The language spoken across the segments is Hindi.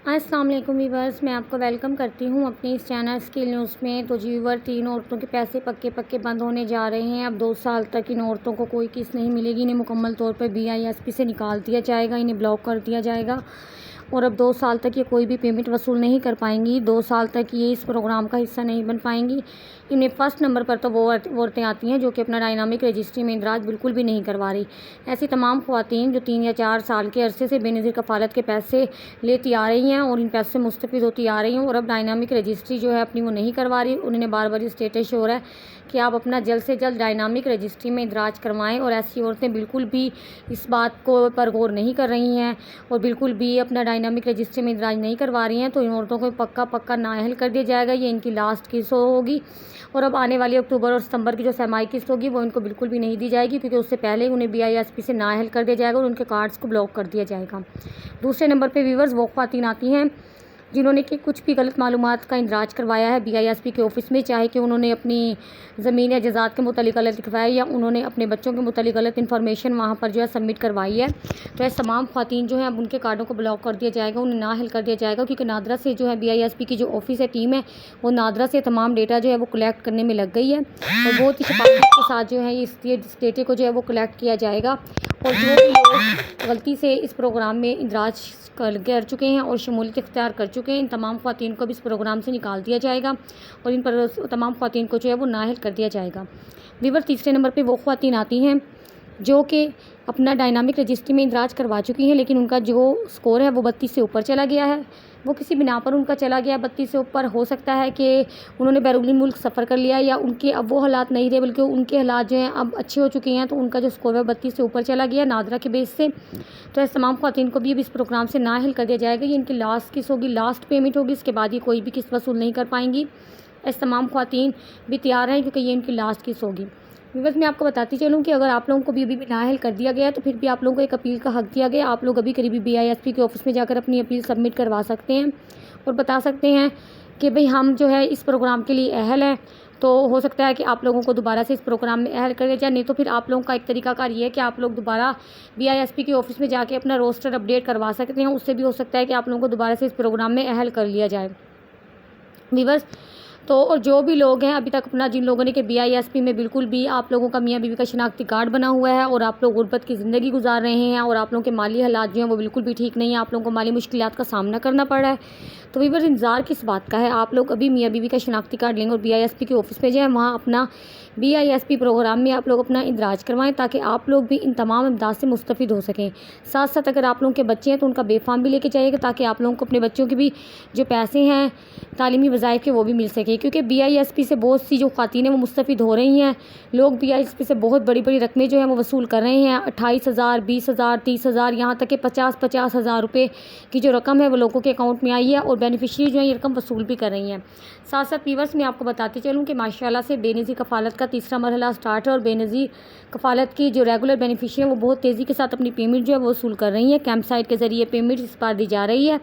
अस्सलाम वालेकुम व्यूअर्स, मैं आपको वेलकम करती हूँ अपने इस चैनल स्किल न्यूज़ में। तो जी व्यूअर, 3 औरतों के पैसे पक्के पक्के बंद होने जा रहे हैं। अब 2 साल तक इन औरतों को कोई किस्त नहीं मिलेगी। इन्हें मुकम्मल तौर पर BISP से निकाल दिया जाएगा, इन्हें ब्लॉक कर दिया जाएगा और अब 2 साल तक ये कोई भी पेमेंट वसूल नहीं कर पाएंगी। 2 साल तक ये इस प्रोग्राम का हिस्सा नहीं बन पाएंगी। इनमें फर्स्ट नंबर पर तो वो औरतें आती हैं जो कि अपना डायनामिक रजिस्ट्री में इंदराज बिल्कुल भी नहीं करवा रही। ऐसी तमाम ख़वातीन जो 3 या 4 साल के अरसे से बेनज़ीर कफ़ालत के पैसे लेती आ रही हैं और इन पैसों से मुस्तफ़िद होती आ रही हैं और अब डायनामिक रजिस्ट्री जो है अपनी वो नहीं करवा रही। उन्हें बार बार स्टेटस शो हो रहा है कि आप अपना जल्द से जल्द डायनामिक रजिस्ट्री में इंदराज करवाएं और ऐसी औरतें बिल्कुल भी इस बात को पर गौर नहीं कर रही हैं और बिल्कुल भी अपना डायनामिक रजिस्ट्री में इंदराज नहीं करवा रही हैं। तो इन औरतों को पक्का नाअहल कर दिया जाएगा। ये इनकी लास्ट किस्त होगी और अब आने वाली अक्टूबर और सितंबर की जो सरमाही किस्त होगी वो इनको बिल्कुल भी नहीं दी जाएगी, क्योंकि उससे पहले उन्हें BISP से नाअहल कर दिया जाएगा और उनके कार्ड्स को ब्लॉक कर दिया जाएगा। दूसरे नंबर पर व्यूअर्स वो ख़वातीन आती हैं जिन्होंने कि कुछ भी गलत मालूमात का इंदराज करवाया है BISP के ऑफ़िस में, चाहे कि उन्होंने अपनी ज़मीन या जायदाद के मुतालिक गलत लिखवाया या उन्होंने अपने बच्चों के मुतालिक गलत इन्फॉर्मेशन वहाँ पर जो है सबमिट करवाई है। तो ऐसे तमाम ख़वातीन जो हैं अब उनके कार्डों को ब्लॉक कर दिया जाएगा, उन्हें नाअहल कर दिया जाएगा, क्योंकि नादरा से जो है BISP की जो ऑफ़िस है, टीम है, वो नादरा से तमाम डेटा जो है वो कलेक्ट करने में लग गई है और बहुत ही शफाफियत के साथ जो है इस डेटे को जो है वो कलेक्ट किया जाएगा। और जो भी लोग गलती से इस प्रोग्राम में इंदराज कर चुके हैं और शमूलियत इख्तियार कर चुके हैं, इन तमाम ख़वातीन को भी इस प्रोग्राम से निकाल दिया जाएगा और इन पर तमाम ख़वातीन को जो है वो नाअहल कर दिया जाएगा। व्यूअर, तीसरे नंबर पे वो ख़वातीन आती हैं जो कि अपना डायनामिक रजिस्ट्री में इंदराज करवा चुकी हैं, लेकिन उनका जो स्कोर है वो 32 से ऊपर चला गया है। वो किसी बिना पर उनका चला गया 32 से ऊपर। हो सकता है कि उन्होंने बैरूनी मुल्क सफ़र कर लिया या उनके अब वो हालात नहीं रहे, बल्कि उनके हालात जो हैं अब अच्छे हो चुके हैं, तो उनका जो स्कोर है 32 से ऊपर चला गया नादरा के बेस से। तो ऐसे तमाम ख़वातीन को भी अब इस प्रोग्राम से नाअहल कर दिया जाएगा। ये इनकी लास्ट किस्त होगी, लास्ट पेमेंट होगी, इसके बाद ये कोई भी किस्त वसूल नहीं कर पाएंगी। ऐसे तमाम ख़वातीन भी तैयार हैं क्योंकि ये इनकी लास्ट किस्त होगी। बस मैं आपको बताती चलूँ कि अगर आप लोगों को भी अभी भी नाअहल कर दिया गया है तो फिर भी आप लोगों को एक अपील का हक़ दिया गया। आप लोग अभी करीबी BISP के ऑफ़िस में जाकर अपनी अपील सबमिट करवा सकते हैं और बता सकते हैं कि भाई हम जो है इस प्रोग्राम के लिए अहल हैं। तो हो सकता है कि आप लोगों को दोबारा से इस प्रोग्राम में अहल कर दिया जाए, नहीं तो फिर आप लोगों का एक तरीकाकार ये है कि आप लोग दोबारा BISP के ऑफ़िस में जाके अपना रोस्टर अपडेट करवा सकते हैं। उससे भी हो सकता है कि आप लोगों को दोबारा से इस प्रोग्राम में अहल कर लिया जाए। व्यूअर्स, तो और जो भी लोग हैं अभी तक अपना, जिन लोगों ने कि BISP में बिल्कुल भी आप लोगों का मियाँ बीवी का शनाख्ती कार्ड बना हुआ है और आप लोग गुर्बत की ज़िंदगी गुजार रहे हैं और आप लोगों के माली हालात जो हैं वो बिल्कुल भी ठीक नहीं है, आप लोगों को माली मुश्किलात का सामना करना पड़ रहा है, तो व्यूअर्स इंतज़ार किस बात का है। आप लोग अभी मियाँ बीवी का शनाख्ती कार्ड लेंगे और BISP के ऑफ़िस में जाएँ, वहाँ अपना BISP प्रोग्राम में आप लोग अपना इंदराज करवाएं ताकि आप लोग भी इन तमाम इमदाद से मुस्तफ़िद हो सकें। साथ साथ अगर आप लोगों के बच्चे हैं तो उनका बेफाम भी लेके जाइएगा ताकि आप लोगों को अपने बच्चों के भी जो पैसे हैं तालीमी वज़ाइफ के वो भी मिल सके, क्योंकि BISP से बहुत सी जो ख़वातीन हैं वो मुस्तफ़िद हो रही हैं। लोग BISP से बहुत बड़ी बड़ी रकमें जो हैं वो वसूल कर रहे हैं। 28,000, 20,000, 30,000, यहाँ तक कि 50,000 रुपये की जो रकम है वो लोगों के अकाउंट में आई है और बेनिफिशरी जो है ये रकम वसूल भी कर रही हैं। साथ साथ व्यूअर्स, मैं आपको बताती चलूँ कि माशाल्लाह से बेनज़ीर कफ़ालत का तीसरा मरहला स्टार्ट है और बेनज़ीर कफ़ालत की जो रेगुलर बेनिफिशरी है वो बहुत तेज़ी के साथ अपनी पेमेंट जो है वो वसूल कर रही हैं। कैंप साइट के ज़रिए पेमेंट इस बार दी जा रही है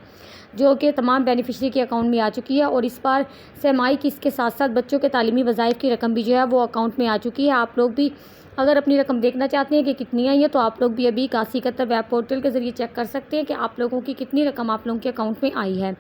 जो कि तमाम बेनिफिशरी के अकाउंट में आ चुकी है और इस बार सरमाही किस्त के साथ साथ बच्चों के तालीमी वज़ाइफ की रकम भी जो है वो अकाउंट में आ चुकी है। आप लोग भी अगर अपनी रकम देखना चाहते हैं कि कितनी आई है तो आप लोग भी अभी 8171 वेब पोर्टल के ज़रिए चेक कर सकते हैं कि आप लोगों की कितनी रकम आप लोगों के अकाउंट में आई है।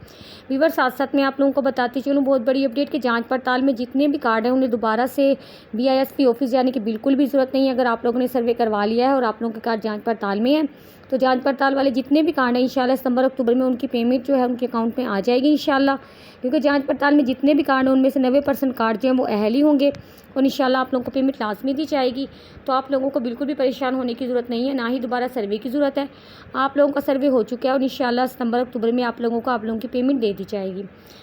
व्यूअर्स, साथ साथ मैं आप लोगों को बताती चलूँ बहुत बड़ी अपडेट कि जांच पड़ताल में जितने भी कार्ड हैं उन्हें दोबारा से BISP ऑफिस जाने की बिल्कुल भी ज़रूरत नहीं है। अगर आप लोगों ने सर्वे करवा लिया है और आप लोगों के कार्ड जाँच पड़ताल में है तो जांच पड़ताल वाले जितने भी कार्ड हैं इंशाल्लाह सितंबर अक्टूबर में उनकी पेमेंट जो है उनके अकाउंट में आ जाएगी इंशाल्लाह, क्योंकि जांच पड़ताल में जितने भी कार्ड हैं उनमें से 90% कार्ड जो हैं वो अहल ही होंगे और इंशाल्लाह आप लोगों को पेमेंट लाजमी दी जाएगी। तो आप लोगों को बिल्कुल भी परेशान होने की ज़रूरत नहीं है, ना ही दोबारा सर्वे की ज़रूरत है। आप लोगों का सर्वे हो चुका है और इंशाल्लाह सितंबर अक्टूबर में आप लोगों की पेमेंट दे दी जाएगी।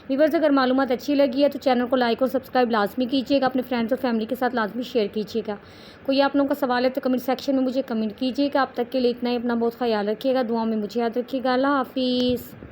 व्यूअर्स, अगर मालूमात अच्छी लगी है तो चैनल को लाइक और सब्सक्राइब लाजमी कीजिएगा, अपने फ्रेंड्स और फैमिली के साथ लाजमी शेयर कीजिएगा। कोई आप लोगों का सवाल है तो कमेंट सेक्शन में मुझे कमेंट कीजिएगा। अब तक के लिए इतना ही, अपना बहुत ख्याल रखिएगा, दुआ में मुझे याद रखिएगा। अल्लाह हाफिज़।